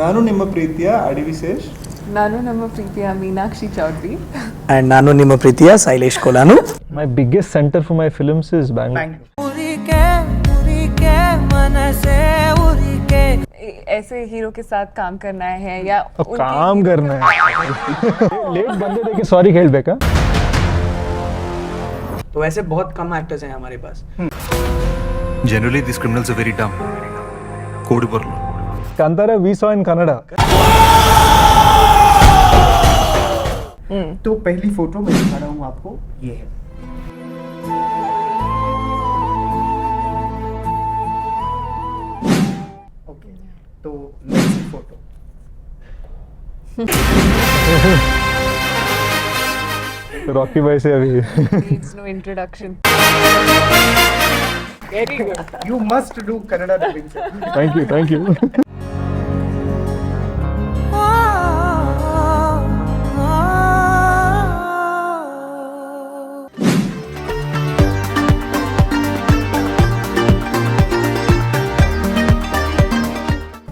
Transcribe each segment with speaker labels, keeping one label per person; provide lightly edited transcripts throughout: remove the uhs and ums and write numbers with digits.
Speaker 1: ನಾನು ನಿಮ್ಮ ಪ್ರೀತಿಯ ಅಡಿವಿಶೇಷ್.
Speaker 2: ನಾನು ನಮ್ಮ ಪ್ರೀತಿಯ ಮೀನಾಕ್ಷಿ ಚೌಧರಿ.
Speaker 3: And ನಾನು ನಿಮ್ಮ ಪ್ರೀತಿಯ Sailesh Kolanu.
Speaker 4: My biggest center for my films is Bangalore.
Speaker 2: ऐसे हीरो के साथ काम करना है या
Speaker 4: काम करना है. लेट बंदे देखे सॉरी खेलಬೇಕಾ?
Speaker 3: तो वैसे बहुत कम एक्टर्स हैं हमारे पास.
Speaker 5: Generally, these criminals are very dumb. Code ಬರ್ಲು.
Speaker 4: Kantara we saw in Kannada.
Speaker 1: तो पहली फोटो मैं दिखा रहा हूँ आपको, ये है. ओके, तो नेक्स्ट फोटो.
Speaker 4: रॉकी भाई से अभी.
Speaker 2: needs no introduction.
Speaker 1: Very good. You must do Kannada dubbing, sir.
Speaker 4: Thank you.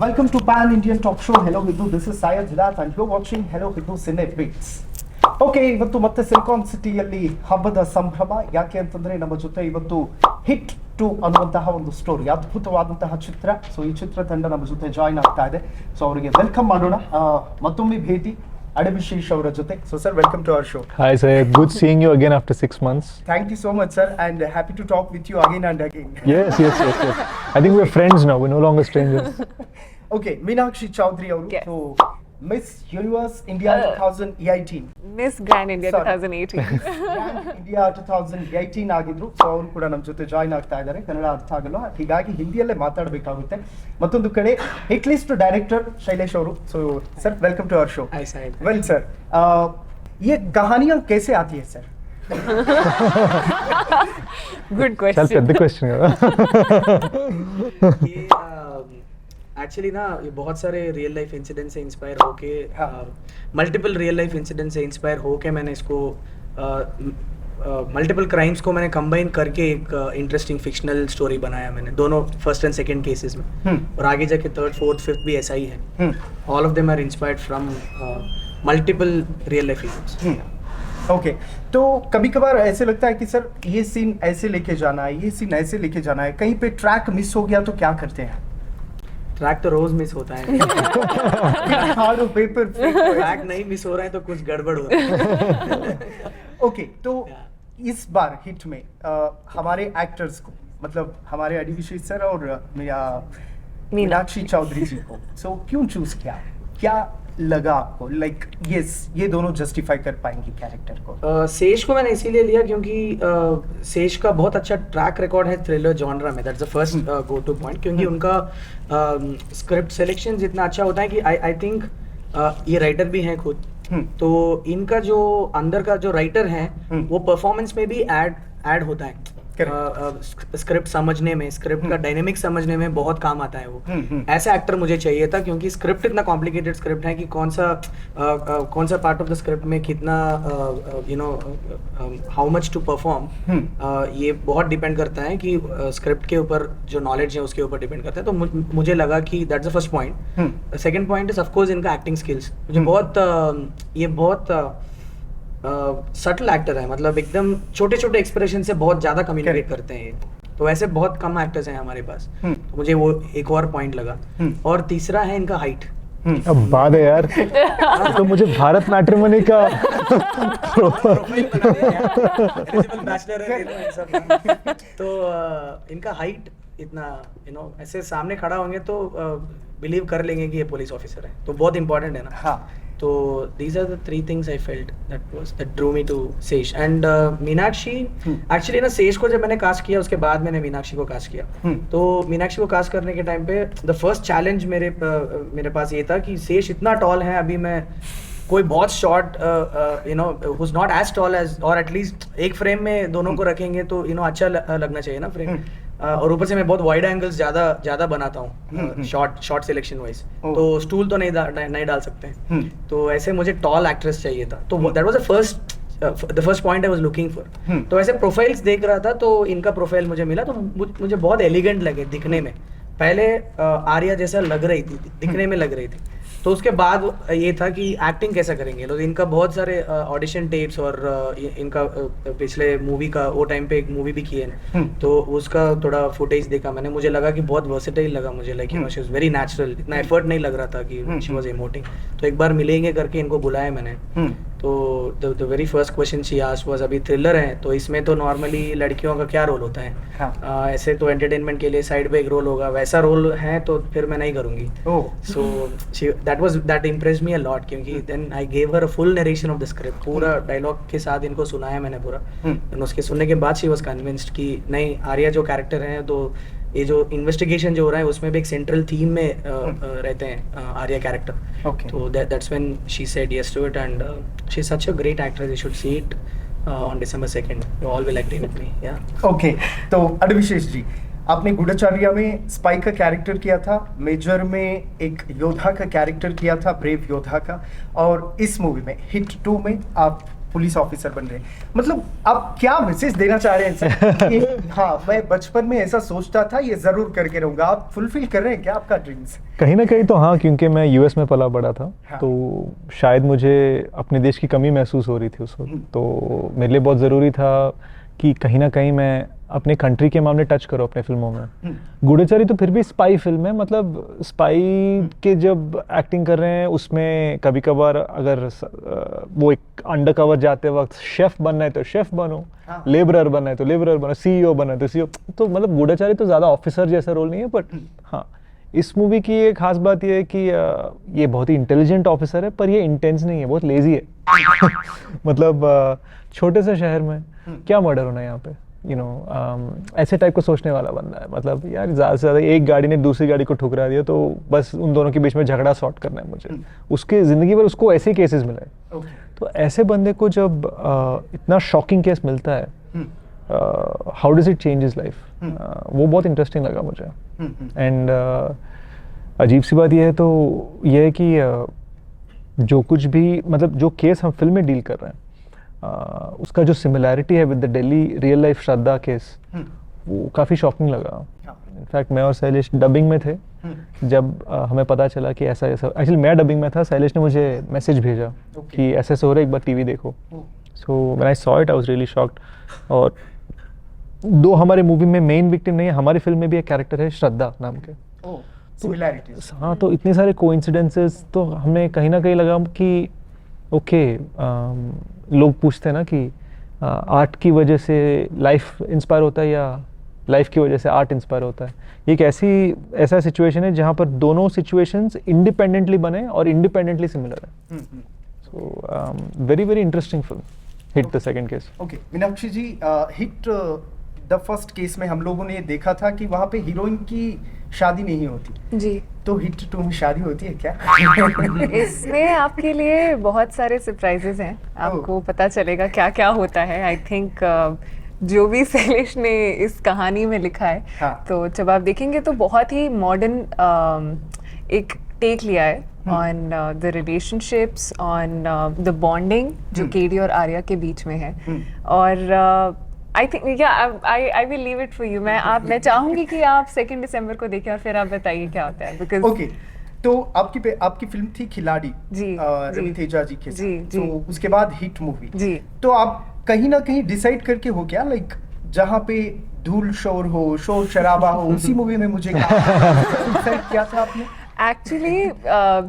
Speaker 1: Welcome to Pan Indian Talk Show. Hello Hindu, this is Syed Zidat and you're watching Hello Hindu Cine Beats. Okay, ಇವತ್ತು ಮತ್ತೆ silicon ಸಿಟಿಯಲ್ಲಿ ಹಬ್ಬದ ಸಂಭ್ರಮ. ಯಾಕೆ ಅಂತಂದ್ರೆ ನಮ್ಮ ಜೊತೆ ಇವತ್ತು ಹಿಟ್ 2 ಅನ್ನುವಂತಹ ಒಂದು ಸ್ಟೋರಿ, ಅದ್ಭುತವಾದಂತಹ ಚಿತ್ರ. ಸೊ ಈ ಚಿತ್ರತಂಡ ನಮ್ಮ ಜೊತೆ ಜಾಯಿನ್ ಆಗ್ತಾ ಇದೆ. ಸೊ ಅವರಿಗೆ ವೆಲ್ಕಮ್ ಮಾಡೋಣ. ಮತ್ತೊಮ್ಮೆ ಭೇಟಿ ಅಡಿವಿಶೇಷ್ ಅವರ ಜೊತೆ. So sir, welcome to our show.
Speaker 4: Hi sir, good seeing you again after 6 months.
Speaker 1: Thank you so much sir, and happy to talk with you again and again.
Speaker 4: Yes. I think we're friends now. We're no longer strangers.
Speaker 1: Okay, Meenakshi Chaudhary ಅವರು.
Speaker 2: Yes.
Speaker 1: So miss universe India 2018,
Speaker 2: Miss Grand India
Speaker 1: Sorry.
Speaker 2: 2018.
Speaker 1: Grand India 2018 ಆಗಿದ್ರು. So ಅವರು ಕೂಡ ನಮ್ಮ ಜೊತೆ join ಆಗ್ತಾ ಇದ್ದಾರೆ. ಕನ್ನಡ ಅರ್ಥ ಆಗಲ್ಲ, ಹೀಗಾಗಿ ಹಿಂದಿಯಲ್ಲೇ ಮಾತಾಡಬೇಕಾಗುತ್ತೆ. ಮತ್ತೊಂದು ಕಡೆ ಹಿಟ್ ಲಿಸ್ಟ್ ಡೈರೆಕ್ಟರ್ ಶೈಲೇಶ್ ಅವರು. So sir, welcome to our show.
Speaker 3: Hi Syed.
Speaker 1: Well sir, ये कहानियां कैसे आती है सर?
Speaker 2: Good
Speaker 4: चल
Speaker 2: question.
Speaker 4: पेद्द क्वेश्चन కదా.
Speaker 3: ये एक्चुअली ना ये बहुत सारे रियल लाइफ इंसिडेंट से इंस्पायर होके, मल्टीपल रियल लाइफ इंसिडेंट से इंस्पायर होके मैंने इसको मल्टीपल क्राइम्स को मैंने कंबाइन करके एक इंटरेस्टिंग फिक्शनल स्टोरी बनाया मैंने, दोनों फर्स्ट एंड सेकंड केसेस में. और आगे जाके थर्ड फोर्थ फिफ्थ भी ऐसा ही है. All of them are inspired from multiple real life events.
Speaker 1: Okay, तो कभी कभार ऐसे लगता है कि सर ये सीन ऐसे लेके जाना है, ये सीन ऐसे लेके जाना है, कहीं पे ट्रैक मिस हो गया तो क्या करते हैं?
Speaker 3: ट्रैक तो रोज मिस होता है.
Speaker 1: Hard paper.
Speaker 3: ट्रैक नहीं मिस हो रहा है तो कुछ गड़बड़ हो रहा है.
Speaker 1: ओके, तो इस बार हिट में हमारे एक्टर्स को, मतलब हमारे अडिविशेष सर और मीनाक्षी चौधरी जी को, सो क्यों चूज किया? क्या लगा आपको, लाइक यस ये दोनों जस्टिफाई कर पाएंगे कैरेक्टर को?
Speaker 3: सेश को मैंने इसीलिए लिया क्योंकि सेश का बहुत अच्छा ट्रैक रिकॉर्ड है थ्रिलर जॉनरा में. That's the first go two point, क्योंकि उनका स्क्रिप्ट सिलेक्शन इतना अच्छा होता है कि आई थिंक ये राइटर भी हैं खुद. तो इनका जो अंदर का जो राइटर है वो परफॉर्मेंस में भी ऐड होता है. स्क्रिप्ट समझने में, स्क्रिप्ट का डायनेमिक समझने में बहुत काम आता है वो. ऐसा एक्टर मुझे चाहिए था, क्योंकि स्क्रिप्ट इतना कॉम्प्लिकेटेड स्क्रिप्ट है कि कौन सा पार्ट ऑफ द स्क्रिप्ट में कितना हाउ मच टू परफॉर्म, ये बहुत डिपेंड करता है कि स्क्रिप्ट के ऊपर जो नॉलेज है उसके ऊपर डिपेंड करता है. तो मुझे लगा कि that's the first point. Second point is of course इनका एक्टिंग स्किल्स. मुझे बहुत सटल एक्टर है, मतलब एकदम छोटे छोटे एक्सप्रेशन से बहुत ज्यादा कम्युनिकेट करते हैं. तो वैसे बहुत कम एक्टर्स हैं हमारे पास. तो मुझे वो एक और पॉइंट लगा. और तीसरा है इनका हाइट.
Speaker 4: अब बात है यार. तो मुझे भारत मैट्रिमोनी का
Speaker 3: तो इनका हाइट इतना ऐसे सामने खड़ा होंगे तो बिलीव कर लेंगे कि ये पुलिस ऑफिसर है. तो बहुत इंपॉर्टेंट है ना.
Speaker 1: हाँ.
Speaker 3: तो these are the three things I felt that drew me to Sesh. And Meenakshi, actually ना सेश को जब मैंने कास्ट किया उसके बाद मैंने मीनाक्षी को कास्ट किया. तो मीनाक्षी को कास्ट करने के टाइम पे द फर्स्ट चैलेंज मेरे पास ये था कि सेश इतना टॉल है, अभी मैं कोई बहुत short who's not as tall as, और एटलीस्ट एक फ्रेम में दोनों को रखेंगे तो अच्छा लगना चाहिए ना फ्रेम. और ऊपर से मैं बहुत वाइड एंगल्स ज्यादा बनाता हूँ शॉर्ट सिलेक्शन वाइज. तो स्टूल तो नहीं डाल सकते. तो ऐसे मुझे टॉल एक्ट्रेस चाहिए था. तो that was the first point I was looking for. तो ऐसे प्रोफाइल्स देख रहा था तो इनका प्रोफाइल मुझे मिला. तो मुझे बहुत एलिगेंट लगे दिखने में. पहले आर्या जैसा लग रही थी, दिखने में लग रही थी. तो उसके बाद ये था कि एक्टिंग कैसा करेंगे लोग। इनका बहुत सारे ऑडिशन टेप्स और इनका पिछले मूवी का वो टाइम पे एक मूवी भी की है, तो उसका थोड़ा फुटेज देखा मैंने, मुझे लगा कि बहुत वर्सेटाइल लगा मुझे, like you know she was very natural, इतना एफर्ट नहीं लग रहा था कि शी वाज इमोटिंग। तो एक बार मिलेंगे करके इनको बुलाया मैंने, तो the very first question she asked was अभी थ्रिलर है तो इसमें तो नॉर्मली लड़कियों का क्या रोल होता है,
Speaker 1: हाँ.
Speaker 3: ऐसे तो एंटरटेनमेंट के लिए साइड पे एक रोल होगा, वैसा रोल है तो फिर मैं नहीं करूँगी। So that impressed me a lot, क्योंकि then I gave her a full narration of the script, पूरा डायलॉग के साथ इनको सुनाया मैंने पूरा। और उसके सुनने के बाद शी वाज कन्विंस्ड कि नहीं, आर्या जो कैरेक्टर है, तो ये जो इन्वेस्टिगेशन जो हो रहा है उसमें भी एक सेंट्रल थीम में रहते हैं आर्या कैरेक्टर।
Speaker 1: Okay.
Speaker 3: तो that's when she said yes to it and she is such a great actress, you should see it on December 2nd, you all will agree with me. Yeah
Speaker 1: okay, तो अडविशेष जी, आपने गूढ़ाचार्य में spy का character किया था, major में एक योद्धा का कैरेक्टर किया था, ब्रेव योद्धा का, और इस मूवी में हिट 2 में आप पुलिस ऑफिसर बन रहे हैं। मतलब आप क्या मैसेज देना चाह रहे हैं सर? कि हाँ, मैं बचपन में ऐसा सोचता था, ये जरूर करके रहूंगा, आप फुलफिल कर रहे हैं क्या आपका ड्रीम्स?
Speaker 4: कहीं ना कहीं तो हाँ, क्योंकि मैं यूएस में पला बड़ा था,
Speaker 1: हाँ.
Speaker 4: तो शायद मुझे अपने देश की कमी महसूस हो रही थी उस वक्त, तो मेरे लिए बहुत ज़रूरी था कि कहीं ना कहीं मैं अपने कंट्री के मामले टच करो अपने फिल्मों में। गूढ़ाचारी तो फिर भी स्पाई फिल्म है, मतलब स्पाई के जब एक्टिंग कर रहे हैं उसमें कभी कभार अगर वो एक अंडर कवर जाते वक्त शेफ बनना है तो शेफ बनो, लेबरर बनना है तो लेबरर बनो, सीईओ बनना है तो सीईओ। तो मतलब गूढ़ाचारी तो ज़्यादा ऑफिसर जैसा रोल नहीं है, बट हाँ, इस मूवी की एक खास बात ये है कि ये बहुत ही इंटेलिजेंट ऑफिसर है, पर ये इंटेंस नहीं है, बहुत लेजी है। मतलब छोटे से शहर में क्या मर्डर होना है यहाँ पे, यू नो, ऐसे टाइप को सोचने वाला बंदा है। मतलब यार ज़्यादा से ज़्यादा एक गाड़ी ने दूसरी गाड़ी को ठुकरा दिया तो बस उन दोनों के बीच में झगड़ा सॉर्ट करना है मुझे, उसके ज़िंदगी भर उसको ऐसे केसेस मिले। तो ऐसे बंदे को जब इतना शॉकिंग केस मिलता है, how does it change his life, वो बहुत इंटरेस्टिंग लगा मुझे। एंड अजीब सी बात यह है तो यह है कि जो कुछ भी, मतलब जो केस हम फिल्म में डील कर रहे हैं, उसका जो सिमिलैरिटी है with the Delhi real life Shraddha case, वो काफ़ी शॉकिंग लगा। इनफैक्ट मैं और शैलेश डबिंग में थे जब हमें पता चला कि ऐसा ऐसा, एक्चुअली मैं डबिंग में था, शैलेश ने मुझे मैसेज भेजा कि ऐसे ऐसे हो रहा है, एक बार टीवी देखो। So when I saw it I was really shocked. और दो हमारे मूवी में मेन विक्टिम नहीं है, हमारी फिल्म में भी एक कैरेक्टर है श्रद्धा नाम के।
Speaker 1: सिमिलैरिटीज,
Speaker 4: हाँ, तो इतने सारे कोइंसिडेंसेस, तो हमें कहीं ना कहीं लगा कि ओके, लोग पूछते हैं ना कि आर्ट की वजह से लाइफ इंस्पायर होता है या लाइफ की वजह से आर्ट इंस्पायर होता है। ये एक ऐसा सिचुएशन है जहाँ पर दोनों सिचुएशंस इंडिपेंडेंटली बने और इंडिपेंडेंटली सिमिलर है। So very very interesting film, hit the second case.
Speaker 1: Okay, Meenakshi ji, hit the first case में हम लोगों ने देखा था कि वहाँ पे हीरोइन की शादी नहीं होती
Speaker 2: जी,
Speaker 1: तो हिट 2 में शादी होती है क्या?
Speaker 2: इसमें आपके लिए बहुत सारे सरप्राइजेस हैं, आपको पता चलेगा क्या क्या होता है। आई थिंक जो भी शैलेश ने इस कहानी में लिखा है,
Speaker 1: हाँ.
Speaker 2: तो जब आप देखेंगे तो बहुत ही मॉडर्न एक टेक लिया है on the relationships, on the bonding जो केडी और आर्या के बीच में है। और I think I will leave it for you. मैं चाहूंगी कि आप 2 दिसंबर को देखें और फिर आप बताइए क्या होता है, बिकॉज
Speaker 1: ओके, तो आपकी फिल्म थी खिलाड़ी
Speaker 2: जी,
Speaker 1: रवि तेजा जी के साथ,
Speaker 2: जी, जी।
Speaker 1: तो उसके बाद हिट मूवी
Speaker 2: जी,
Speaker 1: तो आप कहीं ना कहीं डिसाइड करके हो क्या, लाइक जहाँ पे धूल शोर हो, शोर शराबा हो, उसी मूवी में मुझे डिसाइड किया था आपने?
Speaker 2: एक्चुअली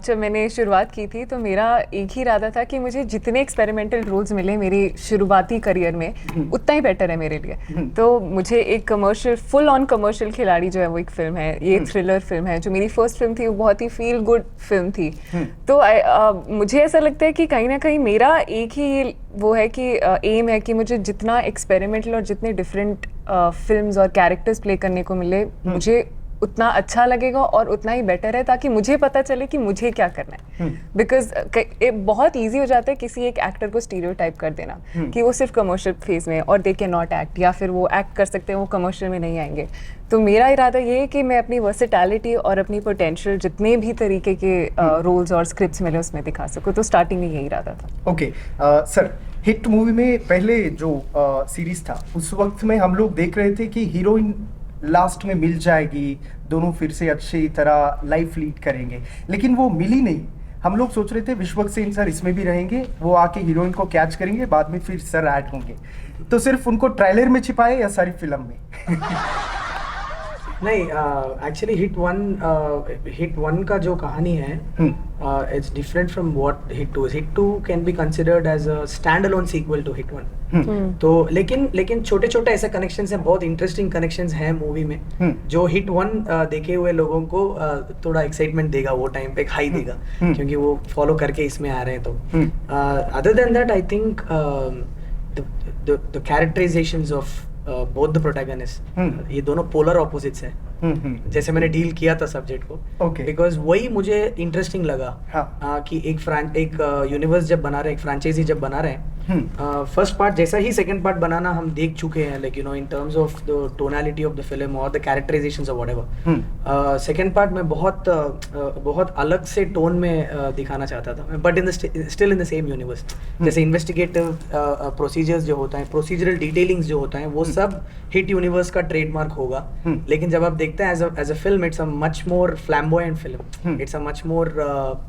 Speaker 2: जब मैंने शुरुआत की थी तो मेरा एक ही इरादा था कि मुझे जितने एक्सपेरिमेंटल रोल्स मिले मेरी शुरुआती करियर में उतना ही बेटर है मेरे लिए। तो मुझे एक कमर्शियल, फुल ऑन कमर्शियल खिलाड़ी जो है वो एक फिल्म है, ये थ्रिलर फिल्म है। जो मेरी फर्स्ट फिल्म थी वो बहुत ही फील गुड फिल्म थी। तो मुझे ऐसा लगता है कि कहीं ना कहीं मेरा एक ही वो है कि एम है कि मुझे जितना एक्सपेरिमेंटल और जितने डिफरेंट फिल्म्स और कैरेक्टर्स प्ले करने को मिले, मुझे उतना अच्छा लगेगा और उतना ही बेटर है, ताकि मुझे पता चले कि मुझे क्या करना है। बिकॉज बहुत ईजी हो जाता है किसी एक एक्टर को स्टीरियोटाइप कर देना कि वो सिर्फ कमर्शियल फेज में और दे कैन नॉट एक्ट, या फिर वो एक्ट कर सकते हैं वो कमर्शियल में नहीं आएंगे। तो मेरा इरादा ये है कि मैं अपनी वर्सेटैलिटी और अपनी पोटेंशियल जितने भी तरीके के रोल्स और स्क्रिप्ट्स मिले उसमें दिखा सकूँ। तो स्टार्टिंग में यही इरादा था।
Speaker 1: ओके सर, हिट मूवी में पहले जो सीरीज था उस वक्त में हम लोग देख रहे थे कि हीरोइन लास्ट में मिल जाएगी, दोनों फिर से अच्छी तरह लाइफ लीड करेंगे, लेकिन वो मिली नहीं। हम लोग सोच रहे थे विश्वक सेन सर इसमें भी रहेंगे, वो आके हीरोइन को कैच करेंगे, बाद में फिर सर ऐड होंगे, तो सिर्फ उनको ट्रेलर में छिपाए या सारी फिल्म में?
Speaker 3: नहीं, एक्चुअली हिट वन का जो कहानी है it's different from what hit two is. Hit two can be considered as a stand alone sequel to hit one. तो लेकिन छोटे छोटे ऐसे कनेक्शंस हैं, बहुत इंटरेस्टिंग कनेक्शंस हैं मूवी में, जो हिट वन देखे हुए लोगों को थोड़ा एक्साइटमेंट देगा, वो टाइम पे एक हाई देगा, क्योंकि वो फॉलो करके इसमें आ रहे हैं. तो other than that I think the characterisations of both the protagonist, ये दोनों पोलर ऑपोजिट्स हैं. जैसे मैंने डील किया था सब्जेक्ट को, बिकॉज वही मुझे इंटरेस्टिंग लगा. कि एक यूनिवर्स जब बना रहे हैं, एक फ्रेंचाइजी जब बना रहे हैं, फर्स्ट पार्ट जैसा ही सेकंड पार्ट बनाना हम देख चुके हैं, like you know in terms of the tonality of the film और द कैरेक्टराइजेशंस और व्हाटएवर. सेकंड पार्ट में बहुत अलग से टोन में दिखाना चाहता था, but still in the same universe. जैसे इन्वेस्टिगेटिव प्रोसीजर्स जो होता है, प्रोसीजरल डिटेलिंग्स जो होता है, वो सब हिट यूनिवर्स का ट्रेडमार्क होगा. लेकिन जब आप देखते हैं as a film, it's a much more flamboyant film, it's a much more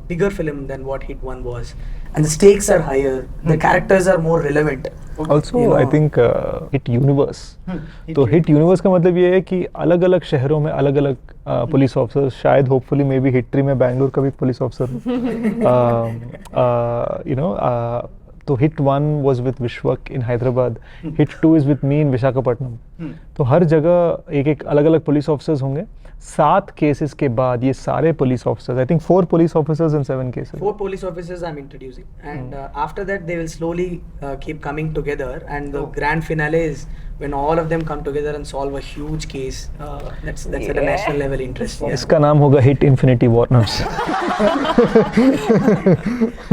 Speaker 3: bigger film than what hit one was, and the stakes are higher, the characters are more relevant.
Speaker 4: Also, I think hit universe. तो hit universe का मतलब ये है कि अलग अलग शहरों में अलग अलग पुलिस ऑफिसर्स, शायद होपफुली मे बी हिट 3 में बैंगलोर का भी पुलिस ऑफिसर, यू नो. तो हिट 1 was with विश्वक in Hyderabad, hit 2 is with me in Visakhapatnam. तो हर जगह एक एक अलग अलग पुलिस ऑफिसर्स होंगे. 7 केसेस के बाद ये सारे police officers, I think 4 police officers in 7 cases.
Speaker 3: 4 police officers I'm introducing, and after that they will slowly keep coming together, and the grand finale is when all of them come together and solve a huge case. That's at a national level interest. Yeah.
Speaker 4: इसका नाम होगा hit infinity warners.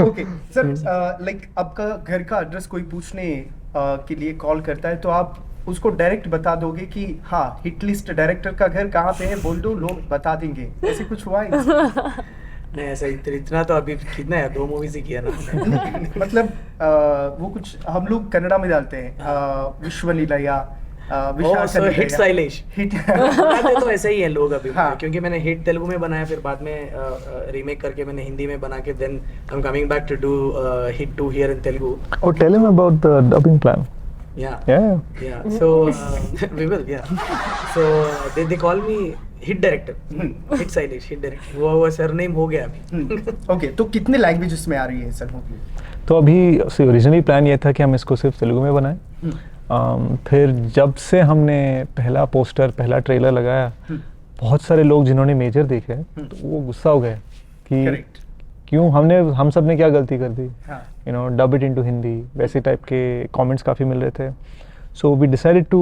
Speaker 1: Okay sir, like आपका घर का address कोई पूछने के लिए कॉल करता है, तो आप उसको डायरेक्ट बता दोगे कि हाँ हिट लिस्ट डायरेक्टर का घर कहाँ पे है, बोल दो, लोग बता देंगे, ऐसे कुछ हुआ है?
Speaker 3: नहीं, ऐसा इतना तो अभी कितना है, 2 मूवीज ही किया ना.
Speaker 1: मतलब वो कुछ हम लोग कन्नड़ा में डालते हैं, विश्वलीला,
Speaker 3: हिट स्टाइलिश हिट तो ऐसे ही है लोग अभी.
Speaker 1: हाँ.
Speaker 3: क्योंकि मैंने हिट तेलुगु में बनाया, फिर बाद में रीमेक करके मैंने हिंदी में बना के, then I am coming back to do hit 2 here in Telugu.
Speaker 4: Oh, tell him about the dubbing plan.
Speaker 3: Yeah. So we will. Yeah. So they call me hit director, hit stylish, hit director. वो surname हो गया अभी.
Speaker 1: Okay, तो कितने languages में आ रही है sir movie?
Speaker 4: तो अभी ओरिजिनली प्लान ये था कि हम इसको सिर्फ तेलुगु में बनाएं. फिर जब से हमने पहला पोस्टर, पहला ट्रेलर लगाया, बहुत सारे लोग जिन्होंने मेजर देखे तो वो गुस्सा हो गए कि क्यों हम सब ने क्या गलती कर दी, you know, dub it into Hindi, वैसे टाइप के कमेंट्स काफ़ी मिल रहे थे. So we decided to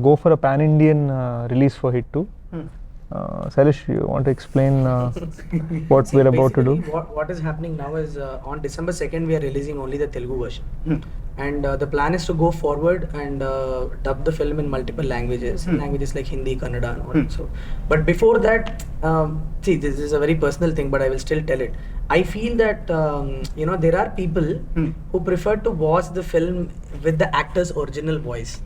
Speaker 4: go for a pan Indian release for hit 2. Sailesh, you want to explain what we're about to do?
Speaker 3: What is happening now is on December 2nd we are releasing only the Telugu version, and the plan is to go forward and dub the film in multiple languages, languages like Hindi, Kannada, and all. So, but before that, see, this is a very personal thing, but I will still tell it. I feel that you know, there are people who prefer to watch the film with the actor's original voice.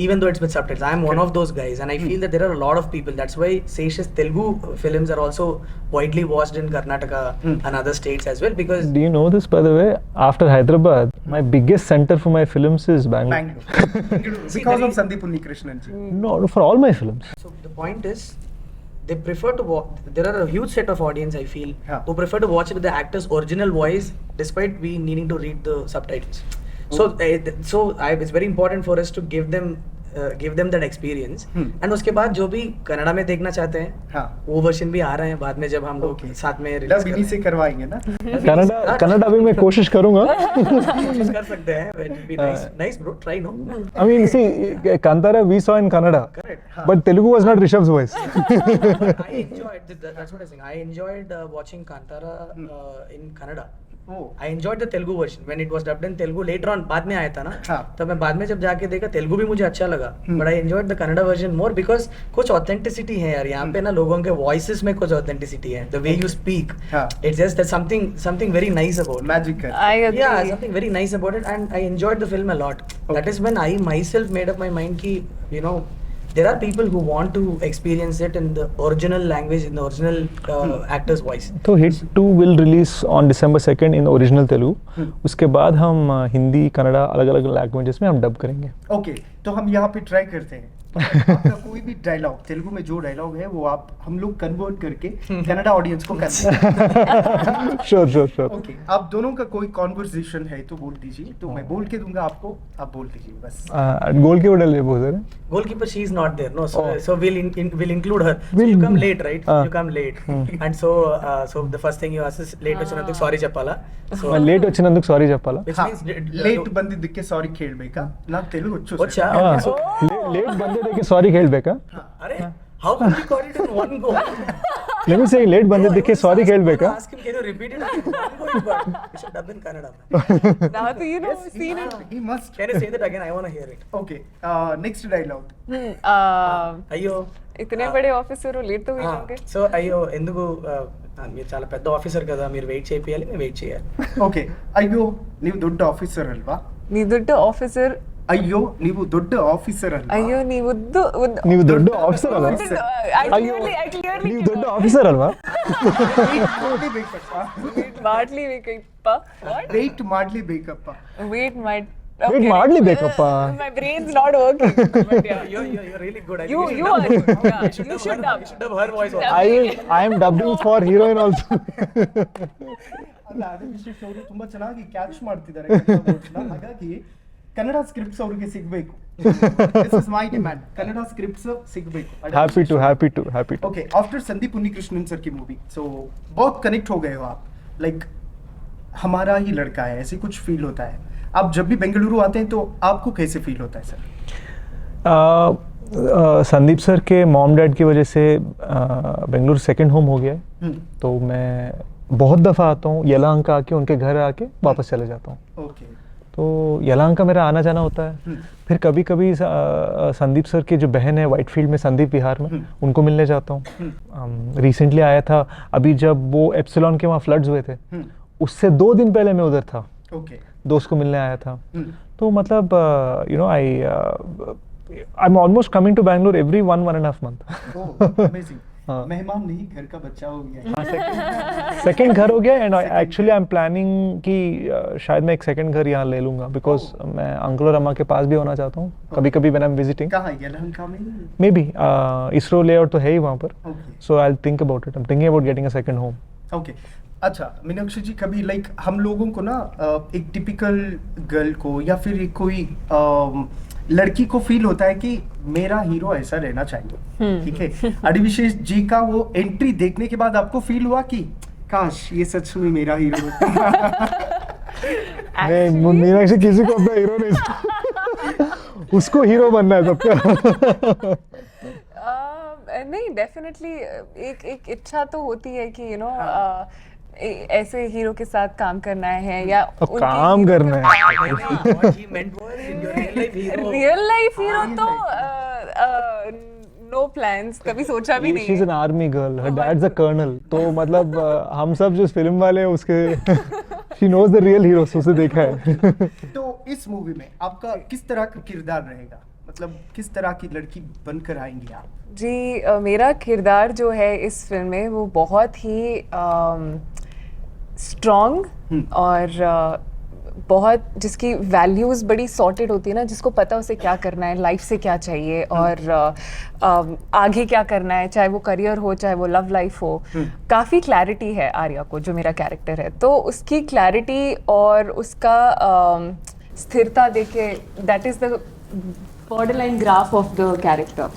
Speaker 3: Even though it's with subtitles. I am one of those guys, and I feel that there are a lot of people. That's why Sesh's Telugu films are also widely watched in Karnataka and other states as well. Because
Speaker 4: do you know this, by the way? After Hyderabad, my biggest center for my films is Bangalore.
Speaker 1: Because of Sandeep Unnikrishnan ji.
Speaker 4: No, for all my films.
Speaker 3: So the point is, they prefer to watch. There are a huge set of audience, I feel, who prefer to watch it with the actor's original voice, despite we needing to read the subtitles. So it's very important for us to give them that experience. And उसके बाद जो भी कन्नड़ा में देखना चाहते हैं, वो version भी आ रहे हैं बाद में, जब हम लोग साथ में रिलीज
Speaker 1: करेंगे. से करवाएंगे ना
Speaker 4: कन्नड़ा भी मैं कोशिश करूंगा.
Speaker 3: कोशिश कर सकते हैं. It will be nice bro, try no.
Speaker 4: I mean, see, Kantara we saw in Kannada.
Speaker 3: Correct.
Speaker 4: But Telugu was not Rishabh's voice.
Speaker 3: I enjoyed that's what I'm saying. I enjoyed watching Kantara in Kannada. I enjoyed the Telugu version when it was dubbed in Telugu. Later on, बाद में आया था ना, तब मैं बाद में जब जाके देखा, तेलुगु भी मुझे अच्छा लगा, but I enjoyed the Kannada version more because कुछ authenticity है यार यहाँ पे ना, लोगों के voices में कुछ authenticity है, the way you speak, it's just there's something very nice about it.
Speaker 1: Magic.
Speaker 2: I agree.
Speaker 3: Yeah, something very nice about it, and I enjoyed the film a lot. That is when I myself made up my mind कि, you know, there are people who want to experience it in the original language, in the original actor's voice.
Speaker 4: तो hit 2 will release on December 2nd in original Telugu. उसके बाद हम हिंदी कन्नड़ा अलग अलग languages में हम dub करेंगे।
Speaker 1: ओके, तो हम यहाँ पे ट्राई करते हैं। आपका कोई भी डायलॉग तेलुगु में जो डायलॉग है वो आप हम लोग कन्वर्ट करके कन्नड़ा ऑडियंस को करते हैं।
Speaker 4: Sure sure sure.
Speaker 1: ओके, आप दोनों का कोई कॉन्वर्सेशन है तो बोल दीजिए, तो मैं बोल के दूंगा आपको, आप बोल दीजिए बस।
Speaker 4: गोल की डाल बहुत सारे।
Speaker 3: Goalkeeper, she is not there. No, so we'll include her. So
Speaker 4: We'll-
Speaker 3: you come late, right?
Speaker 4: Ah.
Speaker 3: You come late, and so the first thing you ask is late వచ్చినందుకు sorry చెప్పాలా. So
Speaker 4: లేట్ వచ్చినందుకు sorry చెప్పాలా?
Speaker 3: which means
Speaker 1: late ಬಂದಿದ್ದಕ್ಕೆ ಸಾರಿ ಕೇಳಬೇಕಾ? ನಾನು ತೆಲುಗು వచ్చు
Speaker 3: వచ్చా?
Speaker 1: sir.
Speaker 4: Late ಬಂದಿದ್ದಕ್ಕೆ ಸಾರಿ ಹೇಳ್ಬೇಕಾ?
Speaker 3: ಅರೆ how could we got it in one go?
Speaker 4: Let me say late ಬಂದಿದ್ದಕ್ಕೆ ಸಾರಿ ಹೇಳ್ಬೇಕಾ?
Speaker 3: Ask him, can you repeat it? One go you got. You should dub in Kannada.
Speaker 2: Now do you know seen it?
Speaker 1: He must.
Speaker 3: Can you say that again? I want to hear it.
Speaker 1: Okay, next dialogue.
Speaker 3: అయ్యో
Speaker 2: इतने बड़े officer हो late तो हुए होंगे।
Speaker 3: So అయ్యో ఎందుకు మీరు చాలా పెద్ద ఆఫీసర్ కదా, మీరు వెయిట్ చేయాలి, మేము వెయిట్ చేయాలి.
Speaker 1: Okay, ಅಯ್ಯೋ ನೀವು ದೊಡ್ಡ ಆಫೀಸರ್ ಅಲ್ವಾ?
Speaker 2: ನೀ ದೊಡ್ಡ ಆಫೀಸರ್,
Speaker 1: ಅಯ್ಯೋ ನೀವು ದೊಡ್ಡ ಆಫೀಸರ್ ಅಲ್ವಾ?
Speaker 2: ಅಯ್ಯೋ ನೀವು
Speaker 4: ನೀವು ದೊಡ್ಡ ಆಫೀಸರ್ ಅಲ್ವಾ?
Speaker 2: I clearly
Speaker 4: ನೀವು ದೊಡ್ಡ ಆಫೀಸರ್ ಅಲ್ವಾ?
Speaker 2: ಮಾಡ್ಲೇಬೇಕಪ್ಪ,
Speaker 1: ವೇಟ್ ಮಾಡ್ಲೇಬೇಕಪ್ಪ.
Speaker 2: ವೇಟ್ ಮಾಡಿ
Speaker 4: wait ಮಾಡ್ಲೇಬೇಕಪ್ಪ.
Speaker 2: My brain's not working. But yeah.
Speaker 3: You're really good. I think
Speaker 2: You
Speaker 3: should
Speaker 2: are.
Speaker 3: dub-
Speaker 2: Yeah, you should dub.
Speaker 3: You should dub her voice.
Speaker 4: I am dubbing for heroine also.
Speaker 1: ಅಲ್ಲ, ಅಭಿಷೇಕ್ ಅವರು ತುಂಬಾ ಚೆನ್ನಾಗಿ catch ಮಾಡ್ತಿದ್ದಾರೆ Kannada words ನ. ಹಾಗಾಗಿ Kannada scripts ಅವರಿಗೆ ಸಿಗಬೇಕು. This is my demand. Kannada scripts ಸಿಗಬೇಕು.
Speaker 4: Happy to.
Speaker 1: Okay, after Sandeep Unnikrishnan sir की मूवी, सो बहुत कनेक्ट हो गए हो आप, लाइक हमारा ही लड़का है, ऐसे कुछ फील होता है। आप जब भी बेंगलुरु आते हैं तो आपको कैसे फील होता है सर?
Speaker 4: संदीप सर के मॉम डैड की वजह से बेंगलुरु सेकंड होम हो गया है। तो मैं बहुत दफ़ा आता हूँ, यलहंका आके उनके घर आके वापस चले जाता हूँ।
Speaker 1: ओके,
Speaker 4: तो यलहंका मेरा आना जाना होता है। फिर कभी कभी संदीप सर की जो बहन है वाइट फील्ड में, संदीप विहार में, उनको मिलने जाता हूँ। रिसेंटली आया था, अभी जब वो एप्सिलॉन के वहाँ फ्लड्स हुए थे, उससे 2 दिन पहले मैं उधर था,
Speaker 1: ओके,
Speaker 4: दोस्त को मिलने आया था। तो मतलब you know I am almost coming to Bangalore every 1.5 month।
Speaker 1: Amazing. मेहमान नहीं, घर का बच्चा हो गया।
Speaker 4: सेकंड घर हो गया। And actually I am planning कि शायद मैं एक सेकंड घर यहाँ ले लूँगा, बिकॉज मैं अंकल और अम्मा के पास भी होना चाहता हूँ कभी कभी व्हेन आई एम विजिटिंग।
Speaker 1: कहाँ, यलहंका में?
Speaker 4: मे बी इसरो लेआउट तो है ही वहाँ पर।
Speaker 1: Okay,
Speaker 4: so I will think about it, I am thinking about getting a second home.
Speaker 1: Okay. अच्छा मीनाक्षी जी, कभी लाइक हम लोगों को ना एक टिपिकल गर्ल को या फिर एक कोई लड़की को फील होता है कि मेरा हीरो ऐसा रहना चाहिए, ठीक है। अडिविशेष जी का वो एंट्री देखने के बाद आपको फील हुआ कि काश ये सच में मेरा हीरो होता।
Speaker 4: नहीं, मीनाक्षी किसी को अपना हीरो नहीं, उसको हीरो बनना है सबका।
Speaker 2: नहीं, डेफिनेटली एक इच्छा तो होती है कि यू नो ऐसे हीरो के साथ काम करना है या
Speaker 4: काम करना है।
Speaker 3: What he meant was in your real life hero.
Speaker 2: Real life hero तो नो प्लान्स, कभी सोचा भी नहीं
Speaker 4: she is an army girl, her dad's a colonel. तो मतलब हम सब जो फिल्म वाले हैं उसके she knows the real heroes, उसे देखा है।
Speaker 1: तो इस मूवी में आपका किस तरह का किरदार रहेगा, मतलब किस तरह की लड़की बनकर आएंगी आप?
Speaker 2: जी, मेरा किरदार जो है इस फिल्म में वो बहुत ही स्ट्रॉन्ग और बहुत जिसकी वैल्यूज़ बड़ी सॉर्टेड होती है ना, जिसको पता उसे क्या करना है, लाइफ से क्या चाहिए और आगे क्या करना है, चाहे वो करियर हो चाहे वो लव लाइफ हो। काफ़ी क्लैरिटी है आर्या को, जो मेरा कैरेक्टर है, तो उसकी क्लैरिटी और उसका स्थिरता देखे, that is the borderline graph of the character.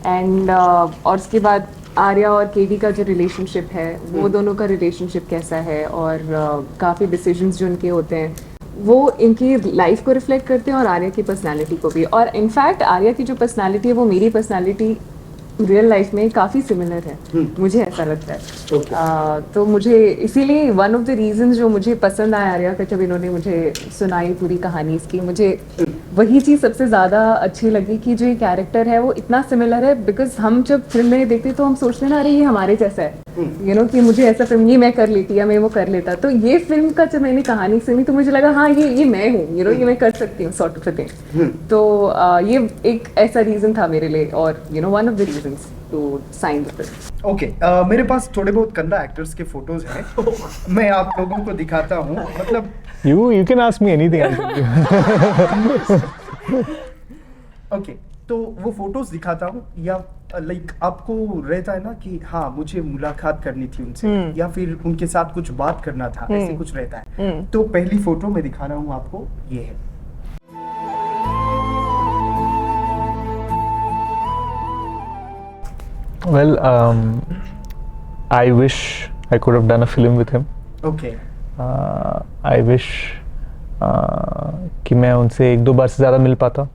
Speaker 2: And और उसके बाद आर्या और केडी का जो रिलेशनशिप है, वो दोनों का रिलेशनशिप कैसा है और काफ़ी डिसीजंस जो उनके होते हैं वो इनकी लाइफ को रिफ्लेक्ट करते हैं और आर्या की पर्सनालिटी को भी। और इनफैक्ट आर्या की जो पर्सनालिटी है वो मेरी पर्सनालिटी रियल लाइफ में काफ़ी सिमिलर है, मुझे ऐसा लगता है। तो मुझे इसीलिए वन ऑफ द रीजंस जो मुझे पसंद आया आर्या का, जब इन्होंने मुझे सुनाई पूरी कहानी इसकी, मुझे वही चीज़ सबसे ज़्यादा अच्छी लगी कि जो ये कैरेक्टर है वो इतना सिमिलर है, बिकॉज हम जब फिल्म में देखते तो हम सोचते हैं ना, अरे ये हमारे जैसा है, यू नो, कि मुझे ऐसा फिल्म ये मैं कर लेती या मैं वो कर लेता। तो ये फिल्म का जब मैंने कहानी सुनी तो मुझे लगा हाँ ये मैं हूँ, यू नो, ये मैं कर सकती हूँ, सॉर्ट ऑफ थिंग। तो ये एक ऐसा रीज़न था मेरे लिए, और you know one of the reasons to sign the film.
Speaker 1: Okay, मेरे पास थोड़े बहुत कन्नड़ा एक्टर्स के फोटोज हैं, मैं आप लोगों को दिखाता हूँ। मतलब
Speaker 4: You can ask me anything. I'll tell you.
Speaker 1: Okay, तो वो फोटोज दिखाता हूँ, या लाइक आपको रहता है ना कि हाँ मुझे मुलाकात करनी थी उनसे, या फिर उनके साथ कुछ बात करना था, ऐसे कुछ रहता है। तो पहली फोटो मैं दिखा रहा हूँ आपको, ये है।
Speaker 4: Well, I wish I could have done a film with him.
Speaker 1: Okay,
Speaker 4: I wish कि मैं उनसे एक दो बार से ज़्यादा मिल पाता.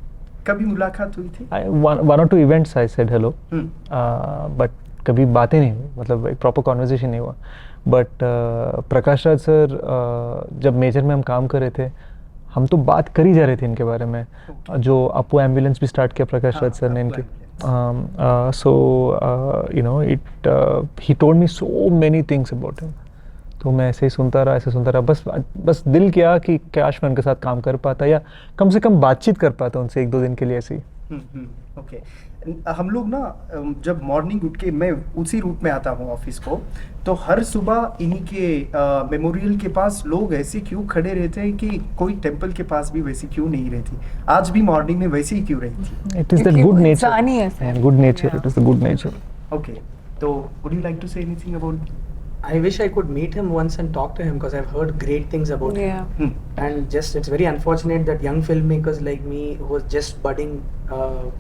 Speaker 1: कभी मुलाकात हुई थी?
Speaker 4: One or two events I said hello,
Speaker 1: hmm,
Speaker 4: but कभी बातें नहीं हुई, मतलब एक प्रॉपर कॉन्वर्जेशन नहीं हुआ. बट प्रकाश राज सर जब मेजर में हम काम कर रहे थे, हम तो बात कर ही जा रहे थे इनके बारे में. जो अपो एम्बुलेंस भी स्टार्ट किया प्रकाश राज सर ने इनके. So you know he told me so many things about him. तो मैं ऐसे ही सुनता रहा, बस दिल किया कि काश मैं उनके साथ काम कर पाता, या कम से कम बातचीत कर पाता उनसे एक दो दिन के लिए ऐसे ही.
Speaker 1: ओके, हम लोग ना जब मॉर्निंग उठ के, मैं उसी रूट में आता हूँ ऑफिस को, तो हर सुबह इन्हीं के मेमोरियल के पास लोग ऐसे क्यों खड़े रहते हैं कि कोई टेंपल के पास भी वैसी क्यों नहीं रहती. आज भी मॉर्निंग में वैसे ही क्यों रही थी?
Speaker 4: It is the
Speaker 2: क्योंकि
Speaker 4: good
Speaker 2: वो
Speaker 4: nature.
Speaker 2: इंसान ही ऐसा है.
Speaker 4: Good nature. It is the good nature.
Speaker 1: Okay, तो would you like to say anything about?
Speaker 3: I wish I could meet him once and talk to him because I've heard great things about him.
Speaker 2: Yeah.
Speaker 3: And just it's very unfortunate that young filmmakers like me who was just budding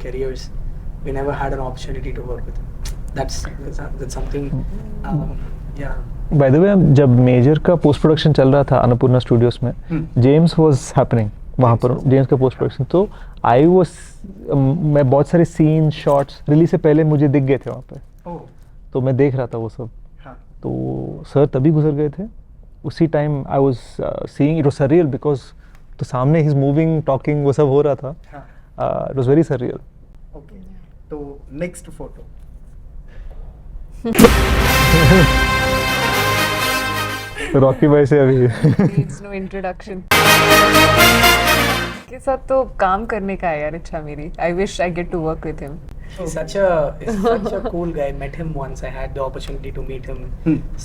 Speaker 3: careers, we never had an opportunity to work with him. That's something. Yeah.
Speaker 4: By the way, जब major का post production चल रहा था Annapurna studios में, James was happening वहाँ पर, James का post production. तो आई वाज, मैं बहुत सारे सीन शॉट्स रिलीज से पहले मुझे दिख गए थे वहाँ पे.
Speaker 1: ओह,
Speaker 4: तो मैं देख रहा था वो सब.
Speaker 1: हाँ,
Speaker 4: तो सर तभी गुजर गए थे. उसी time I was seeing, it was surreal because तो सामने ही इज मूविंग, टॉकिंग, वो सब हो रहा था.
Speaker 1: हाँ,
Speaker 4: it was very surreal.
Speaker 1: Okay, तो नेक्स्ट फोटो.
Speaker 4: रॉकी भाई से अभी
Speaker 2: Needs no introduction. के साथ तो काम करने का है यार इच्छा मेरी. I wish I get to work with him.
Speaker 3: He's such a cool guy. Met him once. I had the opportunity to meet him.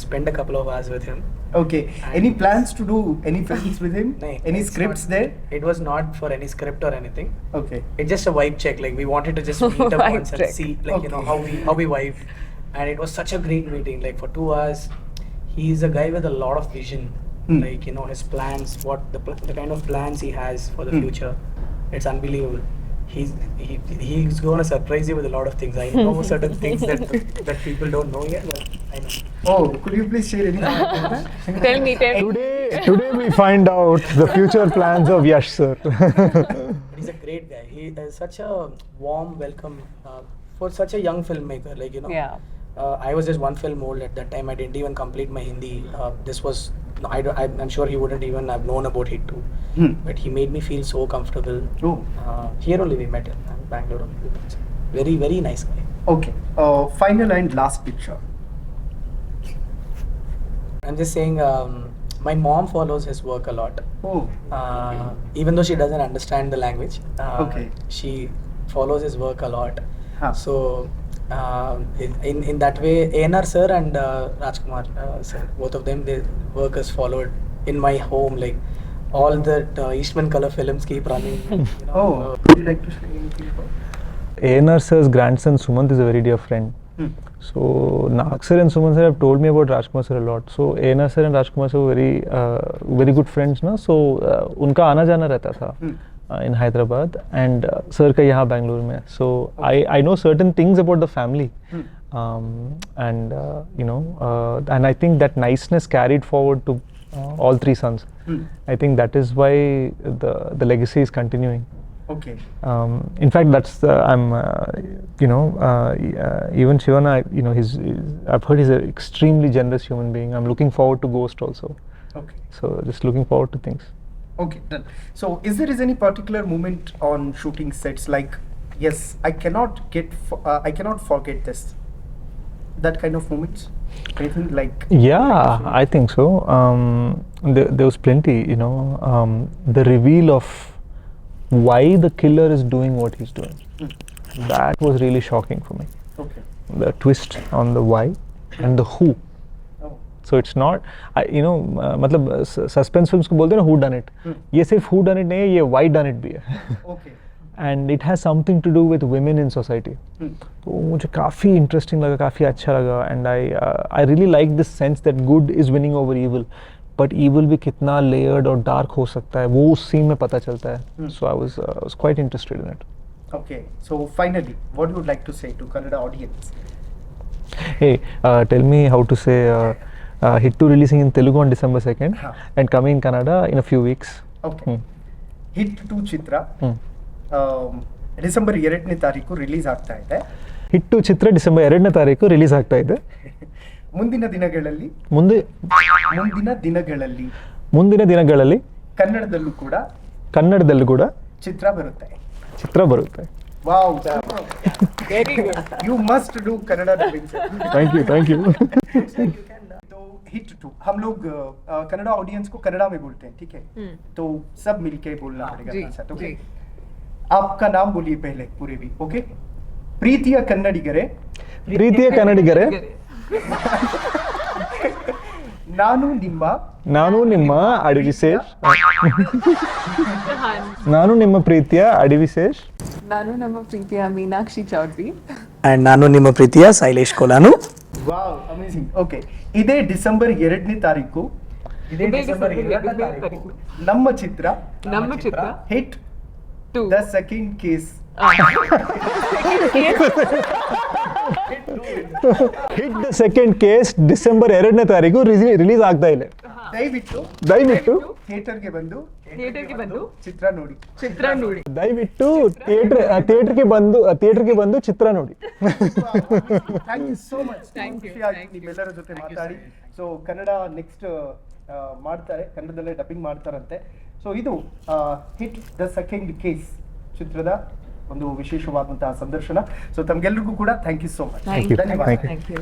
Speaker 3: Spend a couple of hours with him.
Speaker 1: Okay, any plans to do any films with him?
Speaker 3: No,
Speaker 1: Any
Speaker 3: it's
Speaker 1: scripts
Speaker 3: not-
Speaker 1: there?
Speaker 3: It was not for any script or anything.
Speaker 1: Okay,
Speaker 3: It's just a vibe check. Like we wanted to just meet up
Speaker 2: Vibe
Speaker 3: once and
Speaker 2: check.
Speaker 3: see, like you know, how we vibe. And it was such a great meeting. Like for 2 hours, he's a guy with a lot of vision. Like you know his plans, the kind of plans he has for the future. It's unbelievable. He's going to surprise you with a lot of things. I know certain things that people don't know yet, but I know.
Speaker 1: oh, could you please share any?
Speaker 2: Tell me.
Speaker 4: Today we find out the future plans of Yash sir.
Speaker 3: But he's a great guy. He is such a warm welcome for such a young filmmaker. Like you know,
Speaker 2: Yeah.
Speaker 3: I was just one film old at that time. I didn't even complete my Hindi. This was I'm sure he wouldn't even have known about it too. But he made me feel so comfortable.
Speaker 1: Oh,
Speaker 3: Here only we met in Bangalore. Very very nice guy.
Speaker 1: okay. Final and last picture.
Speaker 3: I'm just saying. My mom follows his work a lot.
Speaker 1: Oh,
Speaker 3: Even though she doesn't understand the language,
Speaker 1: Okay.
Speaker 3: she follows his work a lot.
Speaker 1: huh.
Speaker 3: So in that way, ANR sir and Rajkumar sir, both of them, their work is followed in my home. Like all the Eastman color films keep running. You know,
Speaker 1: Oh, would you like to share anything about?
Speaker 4: ANR sir's grandson Sumant is a very dear friend. So Nag sir and Sumant sir have told me about Rajkumar sir a lot. So ANR sir and Rajkumar sir were very good friends ना. So उनका आना जाना रहता था in Hyderabad, and sir का यहाँ Bangalore में. So I know certain things about the family, and you know, and I think that niceness carried forward to all three sons. I think that is why the legacy is continuing.
Speaker 1: Okay.
Speaker 4: In fact, that's I'm you know, even Shivana, you know, I've heard he's an extremely generous human being. I'm looking forward to Ghost also.
Speaker 1: Okay.
Speaker 4: So just looking forward to things.
Speaker 1: Okay, done. So, is there any particular moment on shooting sets like, yes, I cannot forget this. That kind of moments. Anything like?
Speaker 4: Yeah, I think so. There was plenty, you know. The reveal of why the killer is doing what he's doing. That was really shocking for me.
Speaker 1: Okay.
Speaker 4: The twist on the why and the who.
Speaker 1: Oh.
Speaker 4: So it's not, मतलब suspense films को बोलते हैं ना who done it. ये सिर्फ who done it नहीं है, ये why done it भी है.
Speaker 1: Okay.
Speaker 4: And it has something to do with women in society. तो मुझे काफ़ी इंटरेस्टिंग लगा, काफ़ी अच्छा लगा, and I really like this sense that good is winning over evil. But evil भी कितना layered और dark हो सकता है, वो उस scene में पता चलता है. So I was quite interested in it.
Speaker 1: Okay. So finally, what you would like to say to Kannada audience?
Speaker 4: Hey, tell me how to say Hit 2 releasing in Telugu on December 2nd and coming in Kannada in a few weeks.
Speaker 1: Okay. Hit 2 Chitra
Speaker 4: hmm.
Speaker 1: December 2ನೇ ತಾರೀಕು release ಆಗ್ತಾ ಇದೆ.
Speaker 4: Hit 2 ಚಿತ್ರ December 2ನೇ ತಾರೀಕು release ಆಗ್ತಾ ಇದೆ.
Speaker 1: ಮುಂದಿನ ದಿನಗಳಲ್ಲಿ ಕನ್ನಡದಲ್ಲೂ ಕೂಡ ಚಿತ್ರ ಬರುತ್ತೆ. Wow,
Speaker 2: Very good.
Speaker 1: You must do Kannada dubbing.
Speaker 4: Thank you
Speaker 1: तो हिट 2 हम लोग कन्नड़ा ऑडियंस को कन्नड़ा में बोलते हैं, ठीक है? तो सब मिलके बोलना पड़ेगा
Speaker 2: जी,
Speaker 1: अपने साथ, ओके?
Speaker 2: जी.
Speaker 1: आपका नाम बोलिए पहले पूरे भी, ओके? प्रीतिಯ ಕನ್ನಡಿಗರೇ, ನಾನು ನಿಮ್ಮ
Speaker 4: ಅಡಿವಿಶೇಷ್, ನಾನು ನಿಮ್ಮ ಪ್ರೀತಿಯ ಅಡಿವಿಶೇಷ್,
Speaker 2: ನಾನು ನಮ್ಮ ಪ್ರೀತಿಯ ಮೀನಾಕ್ಷಿ ಚೌಧರಿ.
Speaker 3: And ನಾನು ನಿಮ್ಮ ಪ್ರೀತಿಯ Sailesh Kolanu.
Speaker 1: Wow, amazing. Okay, ಇದೇ ಡಿಸೆಂಬರ್ 2ನೇ ತಾರೀಕು ನಮ್ಮ ಚಿತ್ರ hit the second case
Speaker 4: hit the second case December 2ನೇ ತಾರೀಕು ರಿಲೀಸ್ ಆಗ್ತಾ ಇದೆ.
Speaker 1: ದಯವಿಟ್ಟು ಥಿಯೇಟರ್ಗೆ ಬಂದು ಚಿತ್ರ ನೋಡಿ.
Speaker 4: ದಯವಿಟ್ಟು ಥಿಯೇಟರ್ಗೆ ಬಂದು ಚಿತ್ರ ನೋಡಿ.
Speaker 1: Thank you so much. ನಿಮ್ಮೆಲ್ಲರ ಜೊತೆ ಮಾತಾಡಿ. ಸೊ ಕನ್ನಡ ನೆಕ್ಸ್ಟ್ ಮಾಡ್ತಾರೆ, ಕನ್ನಡದಲ್ಲೇ ಡಬ್ಬಿಂಗ್ ಮಾಡ್ತಾರಂತೆ. ಸೊ ಇದು ಹಿಟ್ ದ ಸೆಕೆಂಡ್ ಕೇಸ್ ಚಿತ್ರದ ಒಂದು ವಿಶೇಷವಾದಂತಹ ಸಂದರ್ಶನ. ಸೊ ತಮ್ಗೆಲ್ರಿಗೂ ಕೂಡ ಥ್ಯಾಂಕ್ ಯು ಸೋ ಮಚ್. ಧನ್ಯವಾದ.
Speaker 2: Thank you.